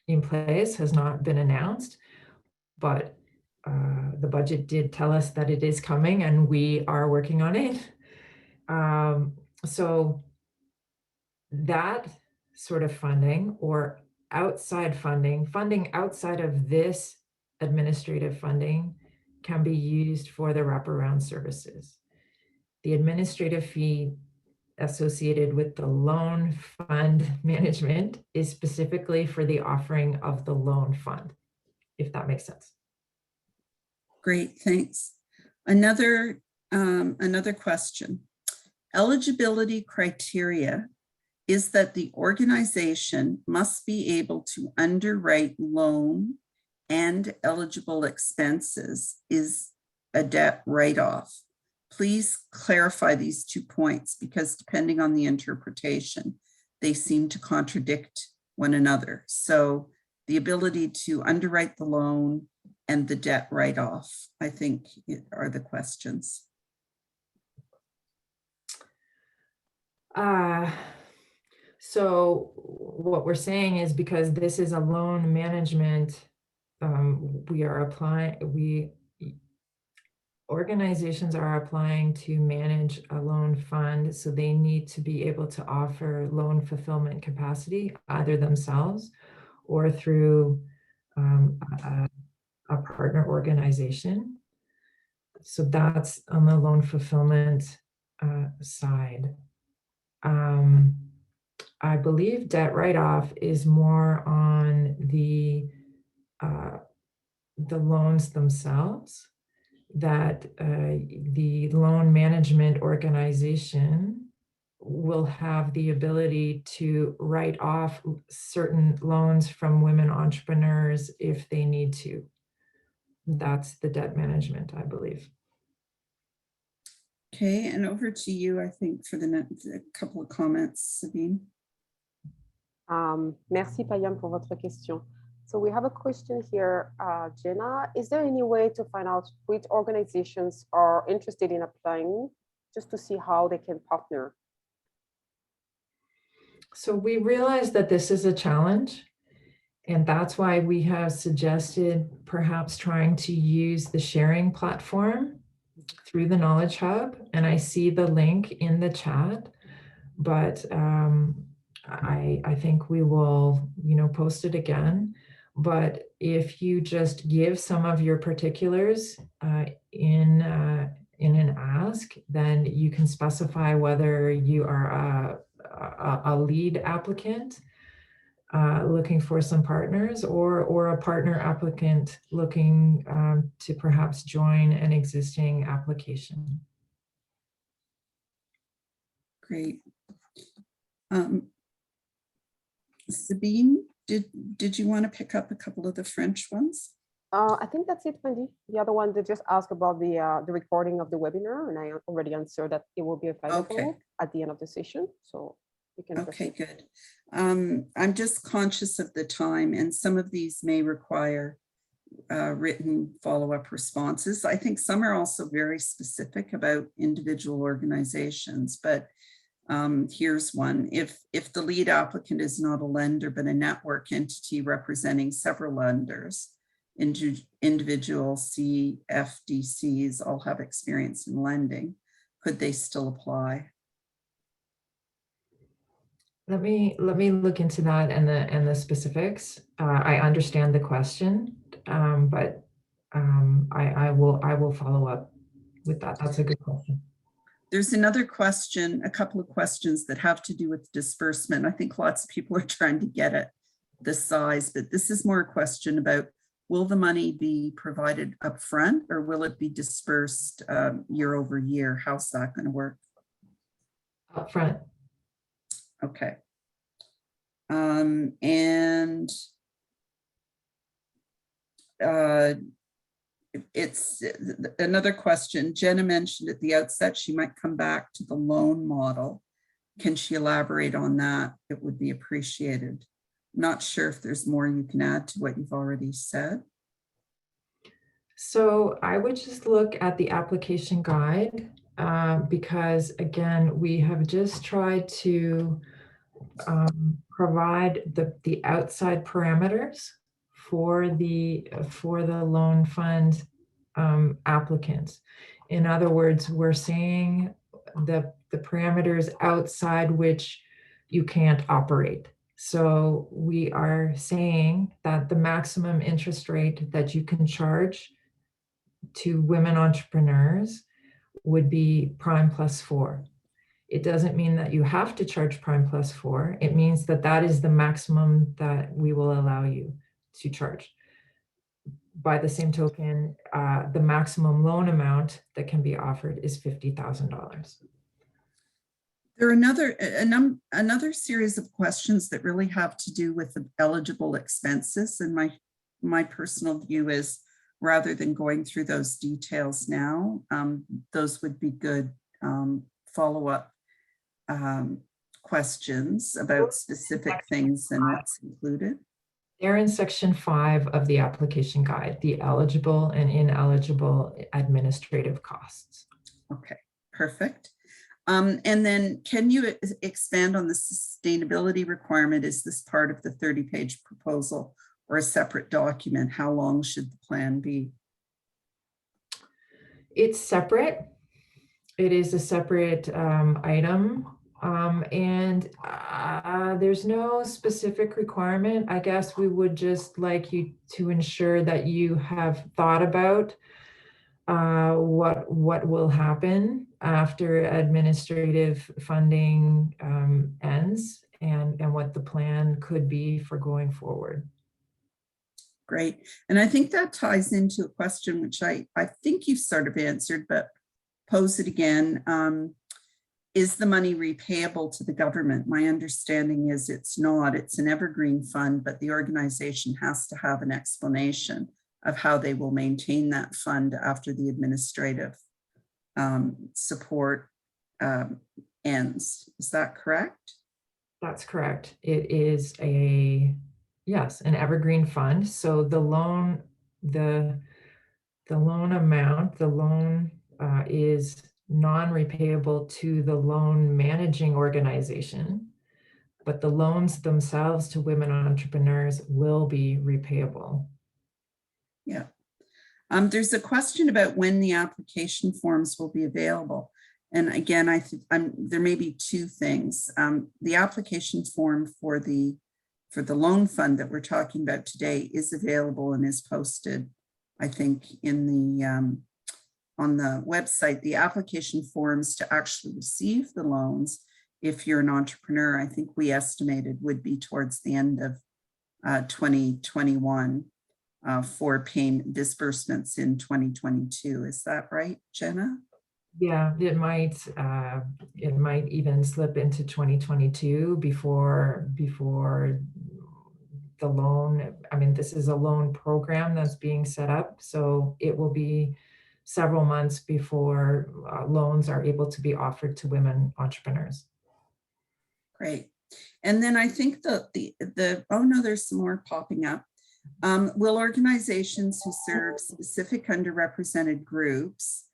in place, has not been announced, but the budget did tell us that it is coming and we are working on it. So that sort of funding or outside funding outside of this administrative funding can be used for the wraparound services. The administrative fee associated with the loan fund management is specifically for the offering of the loan fund, if that makes sense. Great, thanks. Another question. Eligibility criteria is that the organization must be able to underwrite loan and eligible expenses is a debt write-off. Please clarify these 2 points because depending on the interpretation, they seem to contradict one another. So the ability to underwrite the loan and the debt write-off, I think, are the questions. So what we're saying is because this is a loan management, organizations are applying to manage a loan fund, so they need to be able to offer loan fulfillment capacity either themselves or through a partner organization. So that's on the loan fulfillment side. I believe debt write-off is more on the loans themselves, that the loan management organization will have the ability to write off certain loans from women entrepreneurs if they need to. That's the debt management, I believe. Okay, and over to you, I think, for the next couple of comments, Sabine. Merci, Payam, pour votre question. So we have a question here, Jenna. Is there any way to find out which organizations are interested in applying, just to see how they can partner? So we realize that this is a challenge, and that's why we have suggested perhaps trying to use the sharing platform through the Knowledge Hub. And I see the link in the chat, but I think we will, post it again. But if you just give some of your particulars in an ask, then you can specify whether you are a lead applicant looking for some partners, or a partner applicant looking to perhaps join an existing application. Great. Sabine, did you want to pick up a couple of the French ones? I think that's it, Wendy. The other one, they just asked about the recording of the webinar, and I already answered that it will be available at the end of the session. So you can proceed. Good. I'm just conscious of the time, and some of these may require written follow-up responses. I think some are also very specific about individual organizations, but here's one. If the lead applicant is not a lender, but a network entity representing several lenders, individual CFDCs all have experience in lending, could they still apply? Let me look into that and the specifics. I understand the question, but I will follow up with that. That's a good question. There's another question, a couple of questions that have to do with disbursement. I think lots of people are trying to get at the size, but this is more a question about, will the money be provided upfront, or will it be dispersed year over year? How's that going to work? Upfront. Okay. And it's another question. Jenna mentioned at the outset she might come back to the loan model. Can she elaborate on that? It would be appreciated. Not sure if there's more you can add to what you've already said. So I would just look at the application guide because, again, we have just tried to provide the outside parameters for the loan fund applicants. In other words, we're saying the parameters outside which you can't operate. So we are saying that the maximum interest rate that you can charge to women entrepreneurs would be prime +4. It doesn't mean that you have to charge prime +4. It means that that is the maximum that we will allow you to charge. By the same token, the maximum loan amount that can be offered is $50,000. There are another series of questions that really have to do with the eligible expenses. And my personal view is, rather than going through those details now, those would be good follow-up questions about specific things and what's included. They're in section 5 of the application guide, the eligible and ineligible administrative costs. Okay, perfect. And then can you expand on the sustainability requirement? Is this part of the 30-page proposal or a separate document? How long should the plan be? It's separate. It is a separate item. And there's no specific requirement. I guess we would just like you to ensure that you have thought about what will happen after administrative funding ends, and what the plan could be for going forward. Great. And I think that ties into a question which I think you've sort of answered, but pose it again. Is the money repayable to the government? My understanding is it's not. It's an evergreen fund, but the organization has to have an explanation of how they will maintain that fund after the administrative support ends. Is that correct? That's correct. It is yes, an evergreen fund. So the loan, the loan amount, the loan is non-repayable to the loan managing organization. but the loans themselves to women entrepreneurs will be repayable. Yeah. There's a question about when the application forms will be available. And again, there may be two things. The application form for the loan fund that we're talking about today is available and is posted, I think, in the on the website. The application forms to actually receive the loans, if you're an entrepreneur, I think we estimated would be towards the end of 2021 for paying disbursements in 2022. Is that right, Jenna? Yeah, it might even slip into 2022 before the loan. I mean, this is a loan program that's being set up, so it will be several months before loans are able to be offered to women entrepreneurs. Great. And then I think oh no, there's some more popping up. Will organizations who serve specific underrepresented groups,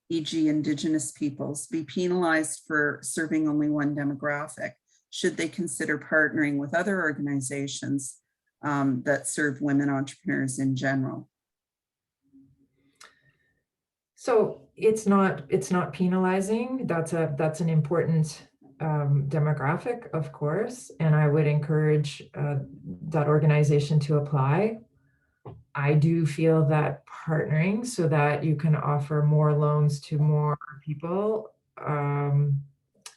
e.g. Indigenous peoples, be penalized for serving only one demographic? Should they consider partnering with other organizations that serve women entrepreneurs in general? So it's not penalizing. That's an important demographic, of course, and I would encourage that organization to apply. I do feel that partnering so that you can offer more loans to more people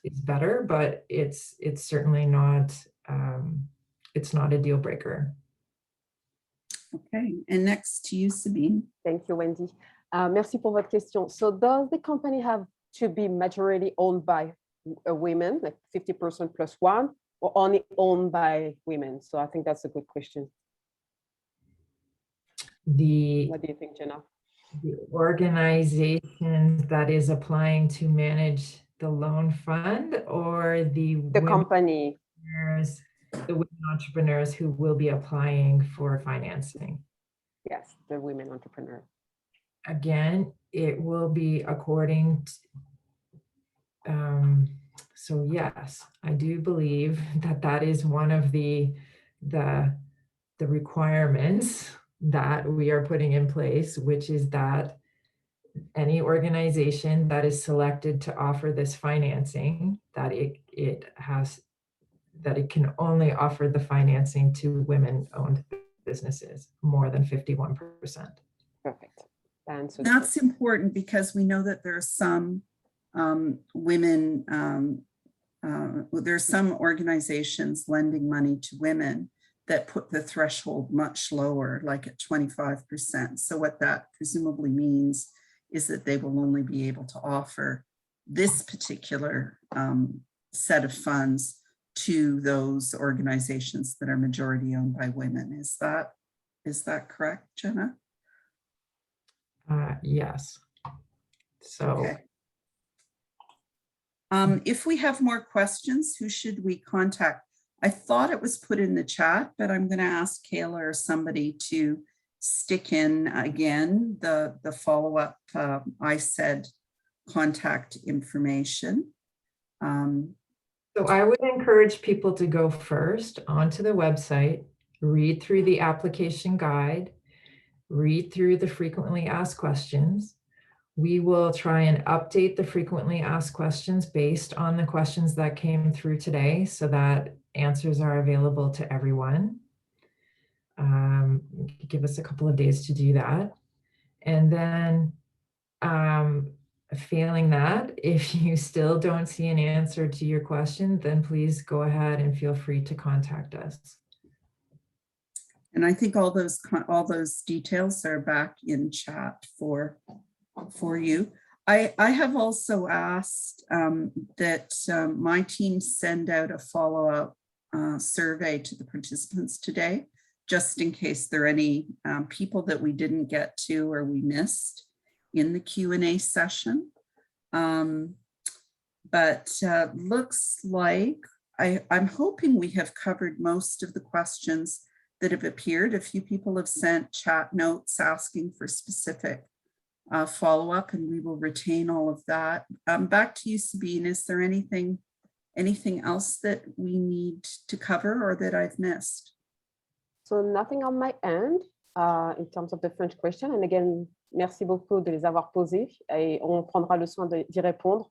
is better, but it's certainly not it's not a deal breaker. Okay, and next to you, Sabine. Thank you, Wendy. Merci pour votre question. So does the company have to be majority owned by women, like 50% plus one, or only owned by women? So I think that's a good question. What do you think, Jenna? The organization that is applying to manage the loan fund, or the company? The women entrepreneurs who will be applying for financing? Yes, the women entrepreneur. Again, it will be according to, so yes, I do believe that is one of the requirements that we are putting in place, which is that any organization that is selected to offer this financing, that it can only offer the financing to women-owned businesses, more than 51%. Perfect. That's important because we know that there are some women, there's some organizations lending money to women that put the threshold much lower, like at 25%. So what that presumably means is that they will only be able to offer this particular set of funds to those organizations that are majority owned by women. Is that correct, Jenna? Yes. So. Okay. If we have more questions, who should we contact? I thought it was put in the chat, but I'm going to ask Kayla or somebody to stick in again the follow-up ISED contact information. So I would encourage people to go first onto the website, read through the application guide, read through the frequently asked questions. We will try and update the frequently asked questions based on the questions that came through today so that answers are available to everyone. Give us a couple of days to do that. And then failing that, if you still don't see an answer to your question, then please go ahead and feel free to contact us. And I think all those details are back in chat for you. I have also asked that my team send out a follow-up survey to the participants today, just in case there are any people that we didn't get to or we missed in the Q&A session. But looks like I'm hoping we have covered most of the questions that have appeared. A few people have sent chat notes asking for specific follow-up, and we will retain all of that. Back to you, Sabine. Is there anything Anything else that we need to cover or that I've missed? So nothing on my end in terms of the French question. And again, merci beaucoup de les avoir posés et on prendra le soin d'y répondre.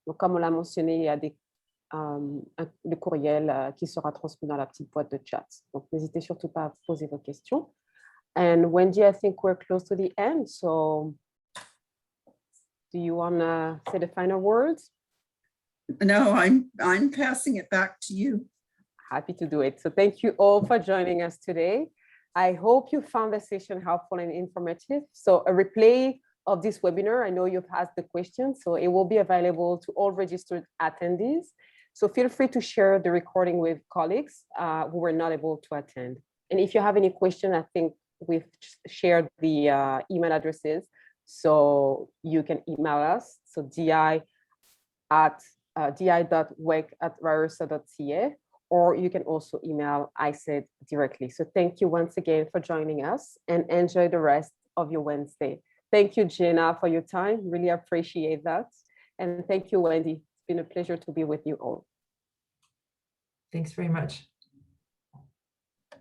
Donc, comme on l'a mentionné, il y a le courriel qui sera transmis dans la petite boîte de chat. Donc, n'hésitez surtout pas à poser vos questions. And Wendy, I think we're close to the end. So do you want to say the final words? No, I'm passing it back to you. Happy to do it. So thank you all for joining us today. I hope you found the session helpful and informative. So a replay of this webinar, I know you've asked the question, so it will be available to all registered attendees. So feel free to share the recording with colleagues who were not able to attend. And if you have any question, I think we've shared the email addresses, so you can email us. So di.wek@ryerson.ca, or you can also email ISED directly. So thank you once again for joining us and enjoy the rest of your Wednesday. Thank you, Jenna, for your time. Really appreciate that. And thank you, Wendy. It's been a pleasure to be with you all. Thanks very much.